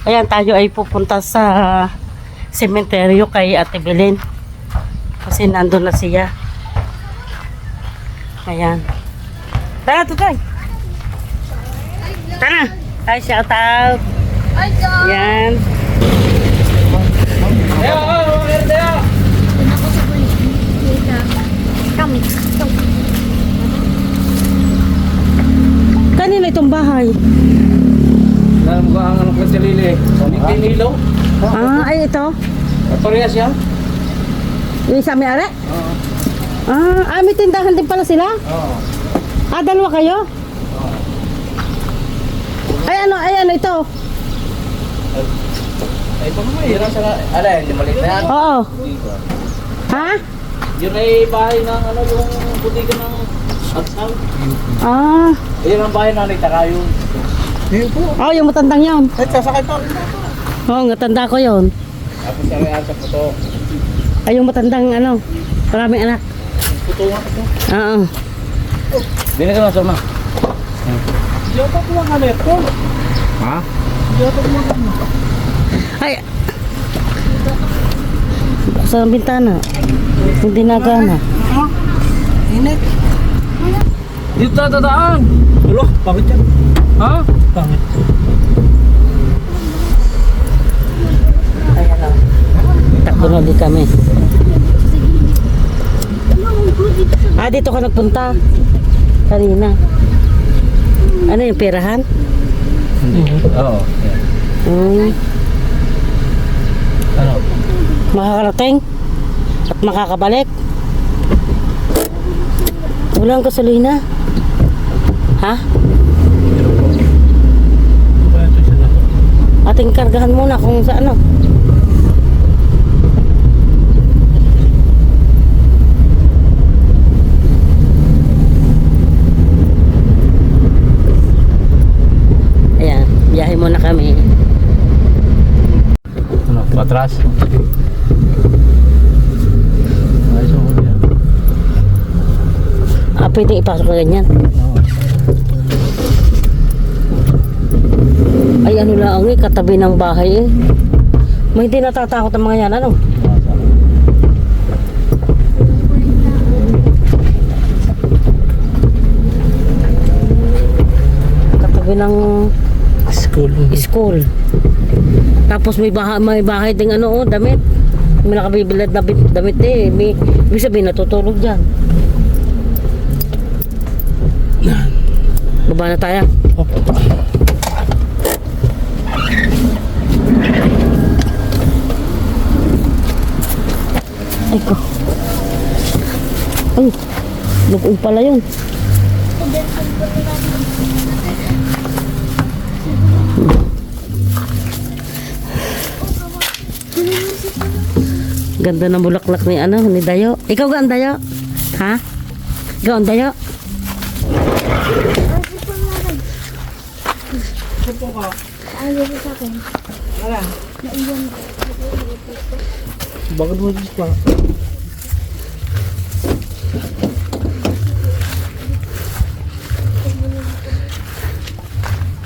Ayan, tayo ay pupunta sa sementeryo kay Ate Belen. Kasi nandun na siya. Ayan. Tara, tutay. Tara. Hi, shout out. Ayan. Kanina itong bahay. Alam ko ang anong kasalili. Hindi nilo. Ay ito. Parehas yan? Yung isa may are? Oo. May tindahan din pala sila? Oo. Dalawa kayo? Ay ano ito? Ay, ito naman. Yun ang sana. Alay, yung maliit na yan. Oo. Ha? Yun ay bahay ng ano, yung butika ng agsal. Yun ang bahay ng Nitara yun. Yun po. Yung matandang yun. Ay, sasakay pa. Matanda ko yun. Tapos sa real sa puto. Ay, yung matandang ano, maraming anak. Puto nga ito. Oo. Dini ka na, Soma. Yata ko lang kami ito. Ha? Yata ko lang kami. Ay. Sa bintana. Hindi nagana. Init. Dito tatadaan. Ulo, pangit yan. Ha? Pangit. Ayan o. Takbo na di kami. Dito ka nagpunta. Kanina. Ano yung perahan? Oo. Ano? Makakarating? At makakabalik? Walang gasolina? Ha? Ating kargahan muna kung sa ano. Ayan, biyahe muna kami. Ano? Patras? Ayos ako yan. Pwede ipasok na ganyan. Oo. Ay ano lang katabi ng bahay eh. May hindi natatakot ang mga yan, ano? Katabi ng school. Tapos may bahay ding ano, damit. May nakabibilad na damit eh. May sabihin natutulog dyan. Baba na tayo. Ay ko. Ay, lugong pala yun. Ganda ng bulaklak ni ni Dayo. Ikaw ga ang Dayo? Ha? Ikaw ang Dayo? Ayaw ko sa akin. Wala. Naiwan ko. Bakit mo dito pa?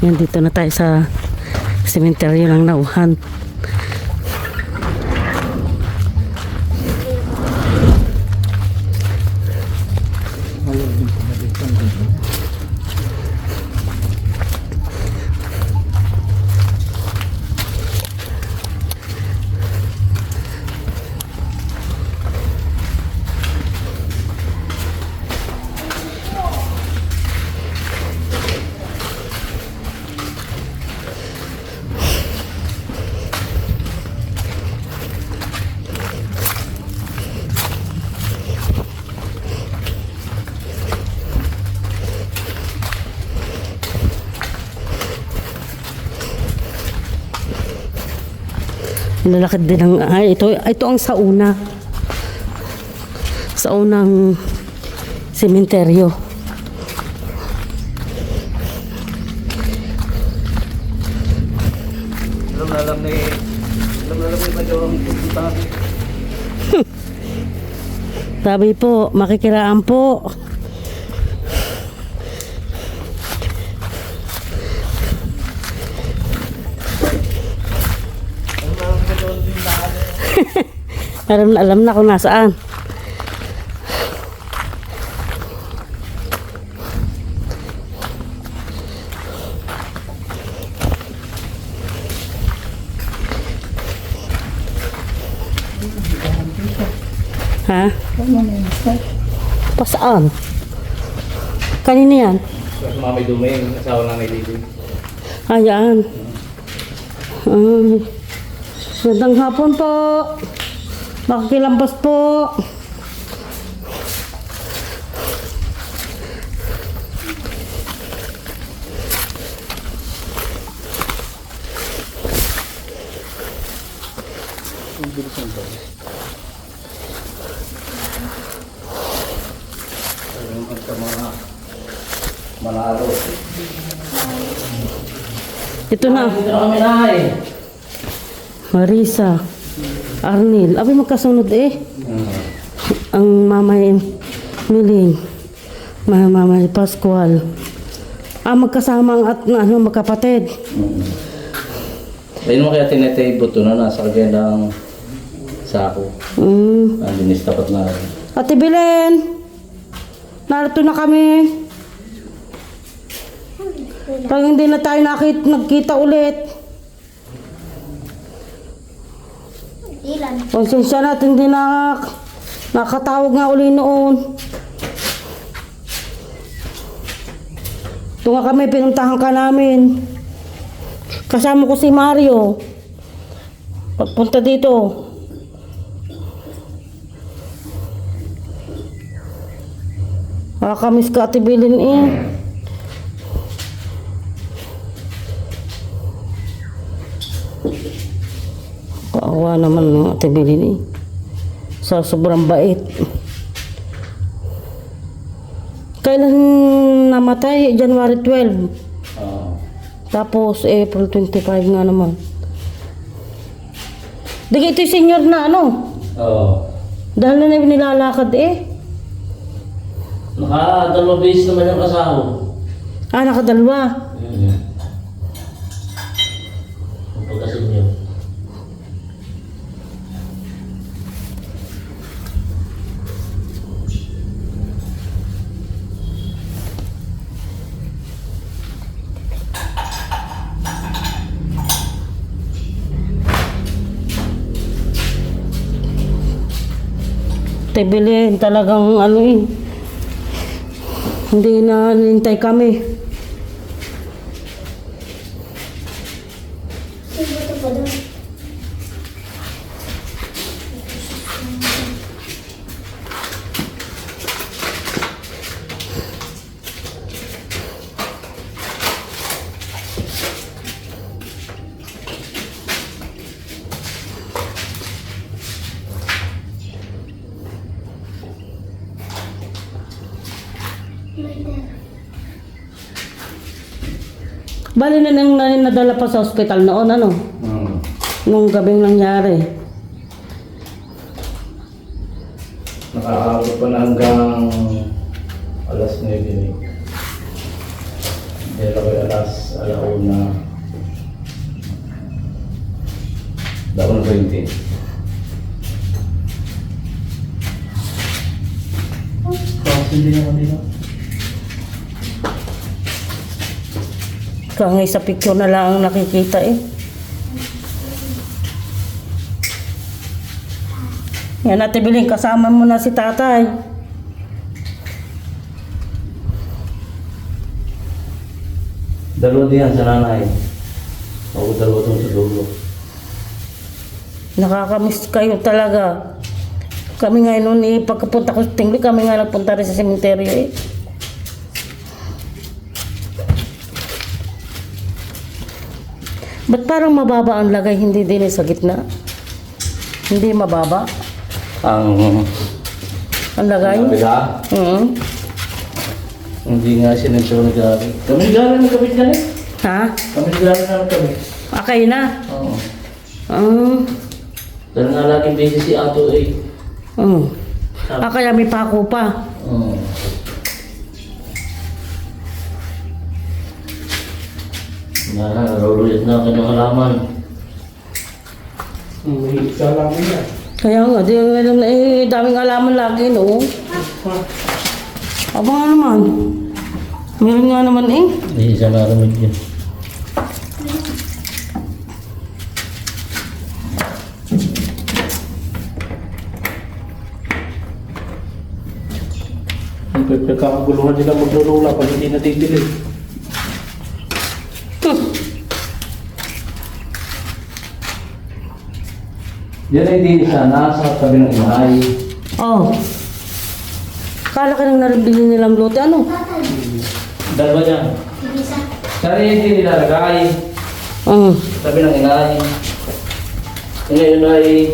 Yan, dito na tayo sa sementeryo ng Nauhan. Lalakad din ang ito ang sauna. Saunang sementeryo. Alam ni Majorong pupunta natin. Sabi po, makikiraan po. Alam na kung nasaan. Ha? Pasaan? Kanina yan? Mas mami Dumay, yung asawa ng Lily. Ayan. Ay. Magandang hapon po. Makikilampas po. Manalo. Ito na. Dito na kami na eh. Marisa. Arnil. Abi magkasunod eh. Ang mamay Miling. Mamay Pascual. Magkasama ang magkapatid. Ayun mo kaya tinetay buto na nasa kagandang sako. Andinis tapat na. Ate Belen. Narito na kami. Pag hindi na tayo nagkita ulit. Ilan? Konsensya natin hindi nakatawag nga uli noon. Ito nga kami, pinuntahan ka namin. Kasama ko si Mario. Pagpunta dito. Nakakamiss ka, Ate Belen eh. Kaawa naman ng Ate Belen eh. Sa sobrang bait. Kailan namatay? January 12. Tapos April 25 nga naman. Di ito yung senior na ano? Oo. Dahil na nilalakad eh. Nakadalawang beses naman yung kasama. Nakadalwa. Ang pagkasin niyo. Tebelen, talagang ano eh. Hindi na nintay kami. Sino ito pa doon? Bali na nang nadala pa sa ospital noon, ano? Nung gabing nangyari. Nakakabot pa na hanggang alas 9 eh. Pero kay alas 1:00. Daon 20. Tapos hindi na kanina. Kaya sa picture na lang ang nakikita eh. Yan, Ate Belen, kasama mo na si tatay. Dalawa diyan sa nanay. Ako dalawa doon sa dulo. Nakakamiss kayo talaga. Kami nga noon eh, pagkapunta ko sa Tingli, kami nga nagpunta rin sa sementeryo eh. Ba't parang mababa ang lagay, hindi din sa gitna? Hindi mababa Ang lagay? Kabila? Hindi nga sinensyo nag-aaral. Kami nag-aaral ng kabit yan eh. Ha? Kami nag-aaral ng kabit. Kayo na? Oo. Dahil nga laging busy si Ato eh. Kaya may pako pa. Oo. Naruluyot na kanyang halaman. May isa lang yan. Kaya nga, di ngayon daming alaman lagi, no? Aba nga naman. Meron nga naman eh. Hindi siya maramig yun. Ang pagkakaguluhan nila maglulula pag hindi natitili. Yan ay din sana sa tabi ng inahay. Oh. Kala ka nang nabili nilang lote, ano? Dalawa dyan. Isa. Sarili din nilalagay. Tabi ng inahay. Ngayon ay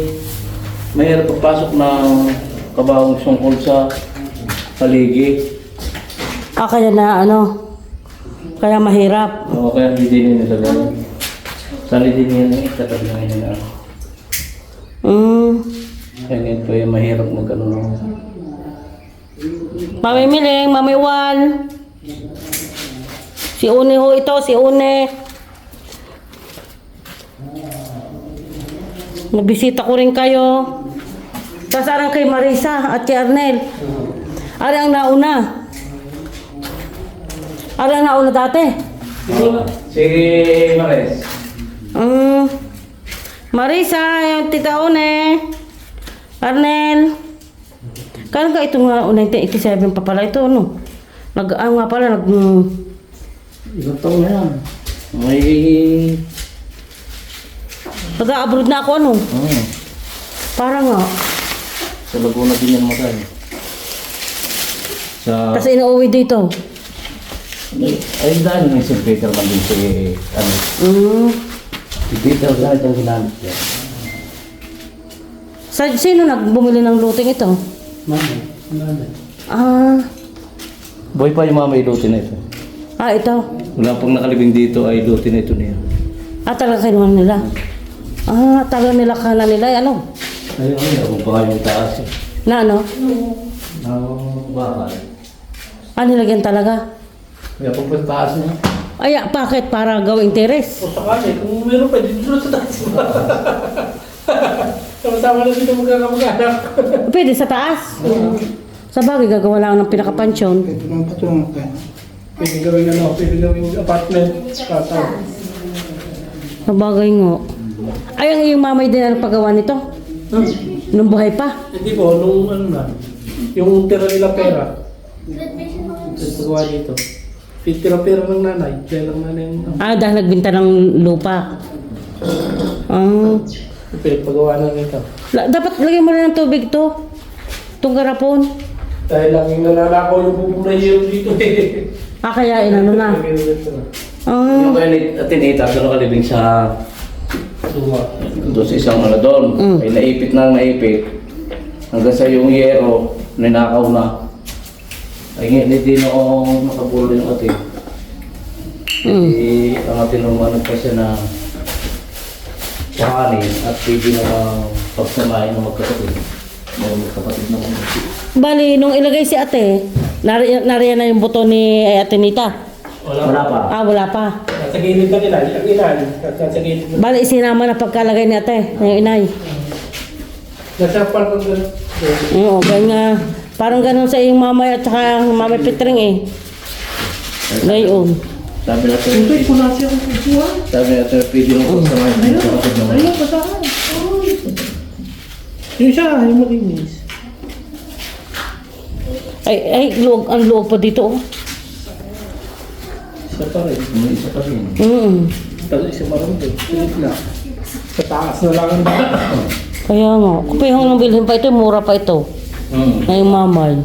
mahirap pagpasok ng kabahong sungkol sa paligid. Ah, kaya na ano? Kaya mahirap. O kaya hindi din nilalagay. Sarili din yan ay katabi ng inahay. Kaya ngayon po ay mahirap magkano. Mami Miling, Mami Wal. Si Une ho ito, si Une. Nabisita ko rin kayo. Tapos arang kay Marisa at kay Arnel. Arang nauna. Arang nauna dati. Si Mares. Marisa, yung tita Une. Arnel. Kailan ka ito nga 1987 pa pala ito, ano? Nga pala, Ilang taon na yan? May... Nag-abroad na ako, ano? Para nga. Sa Laguna din yan matay. Sa... Tapos inuwi dito. Ay, dahil may si Peter man din si... Ano? Si Peter dahil ang ginamit yan. Sino nagbumili ng luting ito? Mami. Boy pa yung mama ilutin na ito. Ito. Wala pang nakalibing dito ay ilutin na ito niya. Talaga kinuha nila. Talaga nila kana nila, ano? Ayun, kung pa kayo taas eh. Na ano? Bakal. Nilagyan talaga? Kaya pag taas niya. Bakit? Para gawing teres? O sakali, kung meron pa, dito sa taas. Sama-sama na dito magkakamak-anak. Pwede sa taas? Sa bagay, gagawa lang ng pinakapansyon. Ito naman patungo ka. Pwede gawin pwede gawin apartment. Kata. Sa bagay nga. Ang iyong mamay din ang paggawa nito? Nung buhay pa? Hindi po, nung ano na, yung tira nila pera. Pagawa dito. Tira-pera ng nanay. Kaya lang nanay yung... Dahil nagbinta ng lupa. Pagawa na nito. Dapat lagyan mo na ng tubig to. Itong garapon. Dahil lang yung nananakaw yung bubong na yun dito eh. Kaya inano na. Yung kaya atin itas na nakalibing sa... Doon sa isang ano doon. Ay naipit na naipit. Hanggang sa yung yero, ninakaw na. Ay hindi na akong nakabulo yung atin. Ang atin naman pa siya na kahanin at pwede na pagsamahin ng magkapatid. Mga magkapatid naman. Bali, nung ilagay si ate, nariyan na yung buto ni Ate Nita. Wala pa. Wala pa. Sa gilid ka nila, ang inay. Sa gilid na. Bali, isinama na pagkalagay ni ate, yung inay. Nasa parang gano'n. Oo, ganyan nga. Parang ganun sa iyong mamay at saka mamay Petring eh. Ngayon. Sabi natin, Ito, ipunasi ako sa isuwa. sabi natin, pwede nung pagsamahin ng magkapatid naman. Ayun, basahan. Yung siya, yung makinis. Ang loob pa dito oh. Isa pa rin. May isa pa rin. Tapos isa marami din. Silip na. Sa taas na lang ang daan. Kaya nga. Kung pa yung bilhin pa ito, mura pa ito. Ngayong mamay.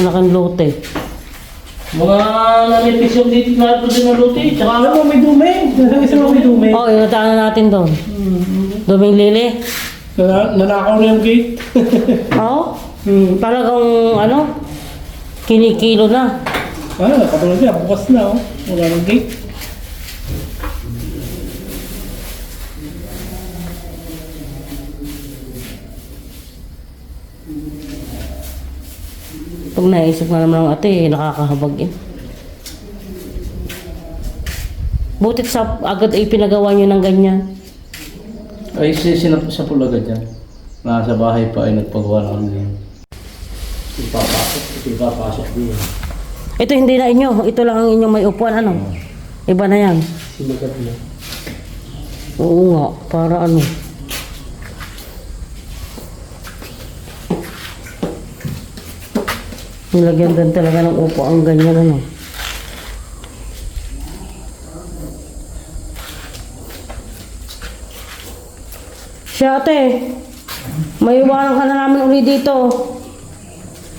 Anak ang lote. Mga nanipis yung dito na ito din ang luti. Tsaka Alam mo, may dumi. Isa mo may dumi. Inutaan na natin doon. Duming lili. Nanakaw na yung gate. Talagang kinikilo na. Katulad niya, bukas na. Wala ng gate. Pag naisip nga naman ng ate, nakakahabag eh. Butit sa agad ay pinagawa niyo ng ganyan. Ay, sinap sa Pulaga dyan. Nasa bahay pa ay nagpagawa ng ano yun. Ipapasok din. Ito hindi na inyo. Ito lang ang inyong may upuan. Ano? Iba na yan. Sinugat na. Oo nga. Para ano. Nilagyan din talaga ng upo ang ganyan. Ano? Siya ate. May iwanan ka na namin ulit dito.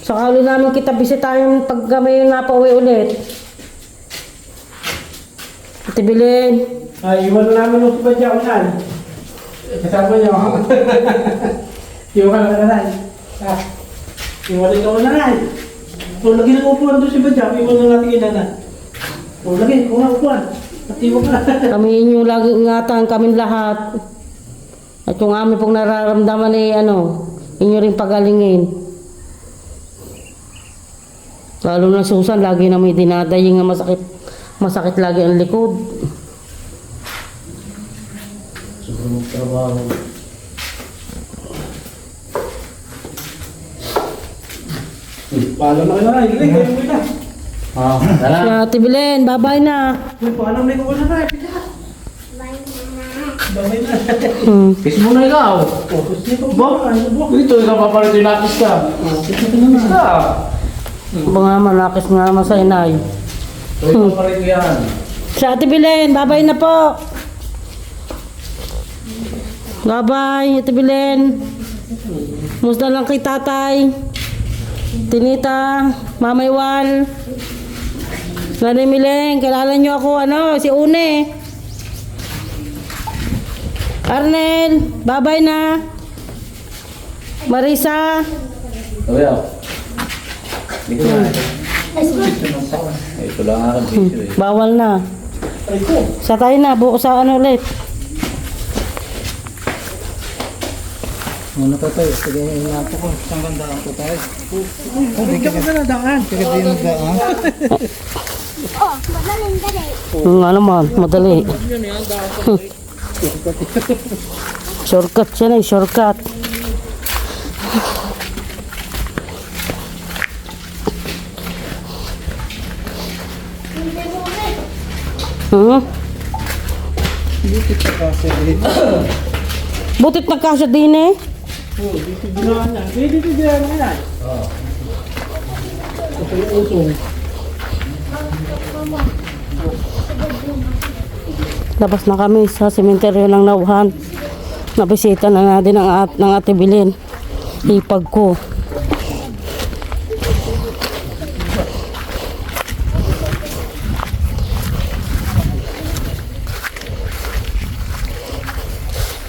Saka ulit namin kita bisitahin pag may napauwi ulit. Ate Bilin. Ay, iwan na namin yung subadya unan. Kasama niyo. Iwan ka na nanay. Iwan ikaw na nanay. So, lagi ng upuan doon si Badya. Iwan na natin inana. O, lagi. Kung nga upuan. At iwan ka na. Kami inyo lagi ingatan, kami lahat. At kung amin pong nararamdaman inyo rin pagalingin. Lalo na Susan, lagi na may dinadaying nga masakit lagi ang likod. Sobrang trabaho. Paalam na kayo nanay. Galing, kayo mo na. Tara. Siya, Ate Belen, bye-bye na. Paalam na ikaw na nanay. Babay na. Kiss mo na ikaw. Focus nito. Dito, ikaw papalit yung nakis ka. Kiss ka. Mga malakis nga naman sa inay. Ikaw papalit yan. Siya, Ate Belen, bye-bye na po. Bye-bye, Ate Belen. Musta lang kay tatay. Tinita, Mamay Wal. Nanay Mileng, kilala niyo ako, si Une. Arnel, bye-bye na. Marisa. Sabi ako. Dito na. Ito lang ang video eh. Bawal na. Ay ko. Sa tayo na, buo sa ulit. Muna pa tayo, sige nga po ko. Saan ganda po tayo? Hindi ka na daan. Sige din ang daan. Oh, madaling dali. Nga naman, madali. Shortcut siya na, shortcut. Buti pa kasi dito. Butit nagkasya din eh. Dito ginawa niya. Dito ginawa niya. Ito yung usong. Labas na kami sa sementeryo ng Nauhan. Nabisita na natin ng Ate Bilin. Ipag ko.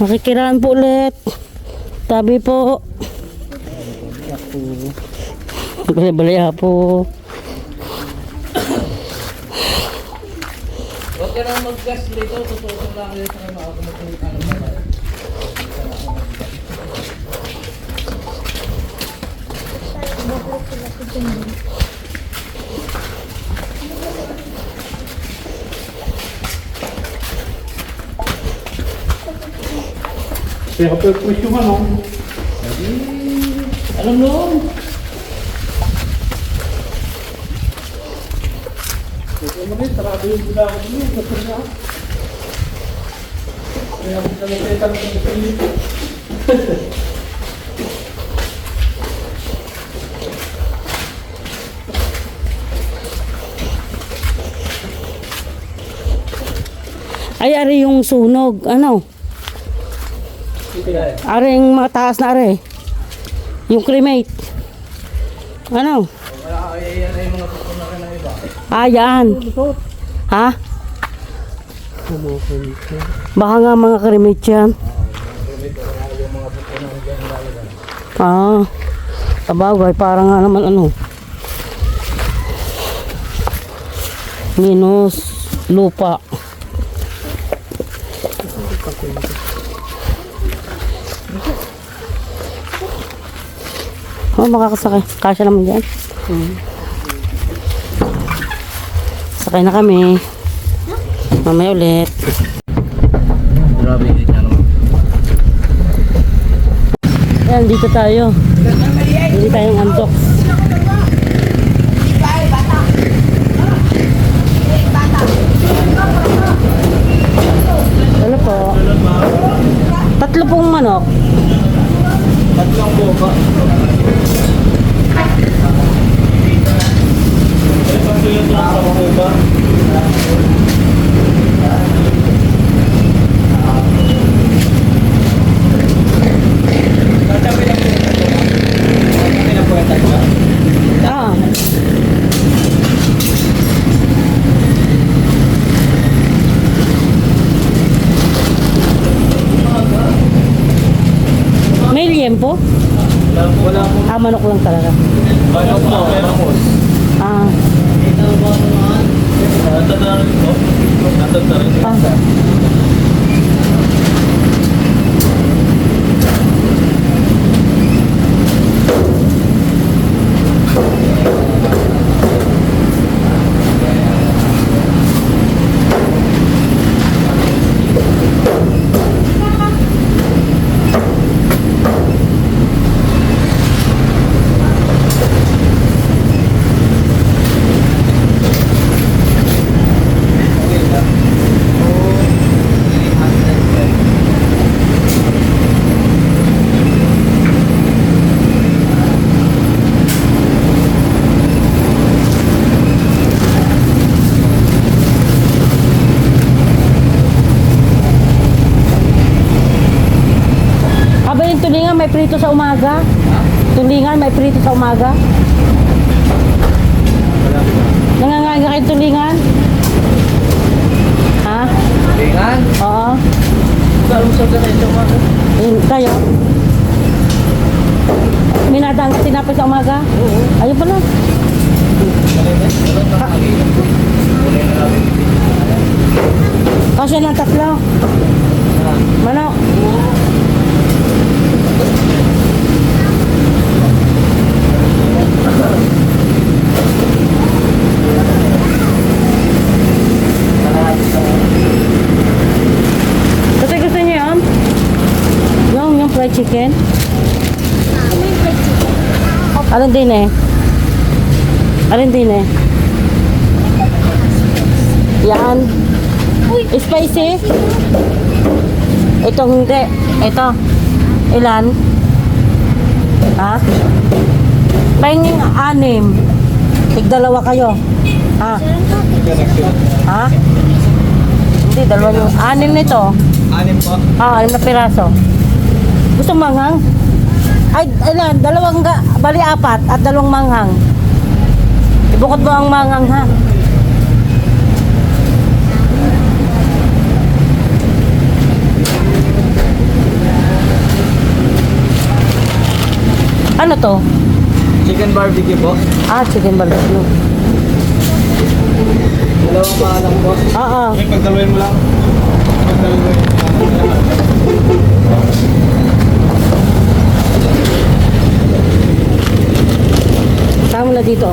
Makikiraan po ulit. Tabi po. Bali-bali po. Huwag ka na mag-gas dito. Tutusin lang kayo sa mga kumagkalitan. Kaya purpose yung ano. Alam mo? Ito naman sarado yung gula ko dito. Ito na. Kaya ako nalagay ng dito. Ay, ari yung sunog. Ari yung mataas na ari. Yung cremate. Yan ay mga pupunan na iba. Yan. Ha? Baka nga mga cremate yan. Sabagay, parang nga naman minus lupa. Makakasakay. Kasya naman dyan. Sakay na kami. Mamaya ulit. Grabe, hindi niya naman. dito tayo. Hindi tayong antok. Ano po? 3 pong manok. Tatlong boba. Tatlong boba. Ah. May liempo? Wala po. Ah, manok lang talaga. Manok po. Manok. Ah. Ah. Aba yung tulingan may prito sa umaga? Tulingan may prito sa umaga? Nangangaga kayo tulingan? Ha? Tingnan. Oo. Sa ganito mo. Yun, kayo? Minadaan ka tinapay sa umaga? Oo. Ayun pala. Kasi ng 3. Manok. Kasi gusto niyo yun? Yung fried chicken? Alin din eh? Alin din eh? Yan. Spicy? Ito hindi. Ito. Ilan? Ha? Pahingin 6. Tig-2 kayo. Ha? Ha? Hindi, 2 yung 6 nito. 6 po. Ah, 6 na piraso. Gusto manghang? Ay, ilan? 2 bali 4 at 2 manghang. Ibukod mo ang manghang ha. Ano to? Chicken barbecue po. Ah, chicken barbecue. Dalawang paalang po. Oo. Okay, pagdaluin mo lang. Pagdaluin. Sama na dito.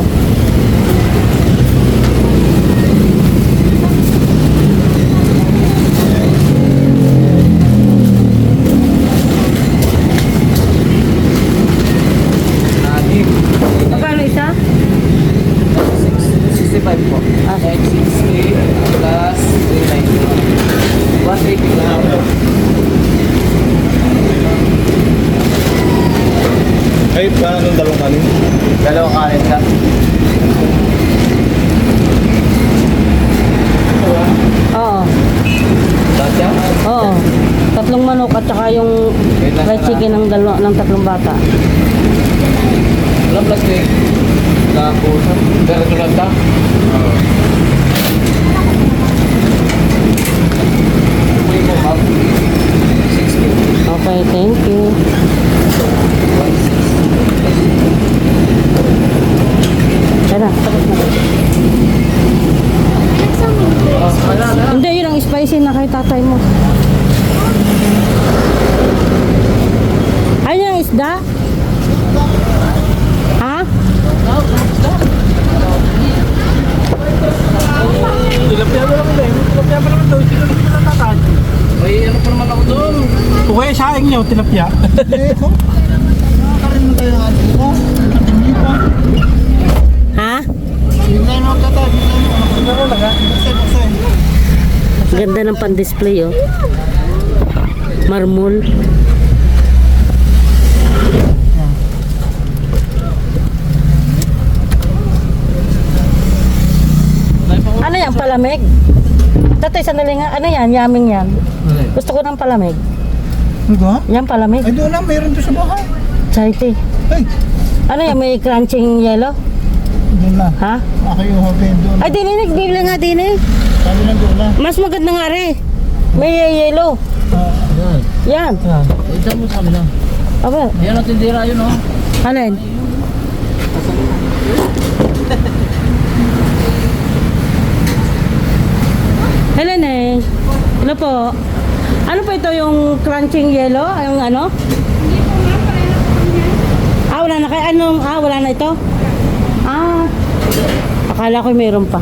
Magkano isa? 65 po. Ah, 60 plus 390. 180 lang. Ay, paano dalawang kanin? Dalawang kanin ka. oo. Tatya? Oo. 3 manok at saka yung fried chicken ng 3 bata. Wala plastic. Tapos, pero tulad ka? Uy mo, ma'am. 60. Okay, thank you. Tara, tapos na. Hindi, yun ang spicy na kay tatay mo. Ayun ang isda? Ha? Tilapia mo lang ulit. Tilapia mo naman daw. Sino naman natatag? May ano pa naman ako doon. Kuya, saing niyo, tilapia. Nakakarin mo tayo ng ato ko. Hindi pa. Ha? Hindi mo kata. Hindi mo laga. Ganda ng pan-display oh. Marmol. Ano yan, palamig? Tatay, sandali nga. Ano yan? Yaming yan. Gusto ko ng palamig. Ano? Yan, palamig. Ay, doon na. Mayroon doon sa bahay. Charity. Ay, Ano yan, may crunching yellow? doon na. Ha? Ako yung hopin doon. Ay, dininig. Bibili nga dinig. Sabi na doon na. Mas maganda nga rin. May yellow. Yan. Ito mo sa kanila. Aba, Yan ang tindira yun oh. alin? Hello, Neng. Ano po? Ano po ito yung crunching yellow? Yung ano? Wala na kay anong? Wala na ito? Akala ko meron pa.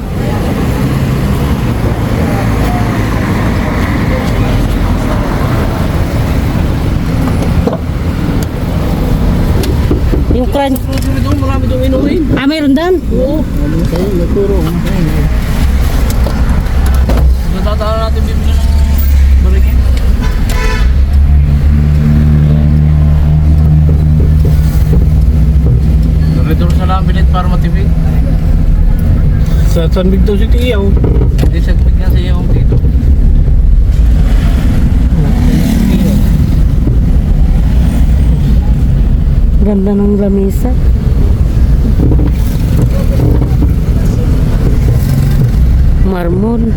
Yung crunch. Doon marami doon inumin. Meron dan? Oo. Natatala natin bibili ng barikin. Doon sa laminate para matipid. Sa San Miguel daw si Tiyaw. Hindi sa bigyan sa iyo dito. Ganda ng lamisa. Marmol.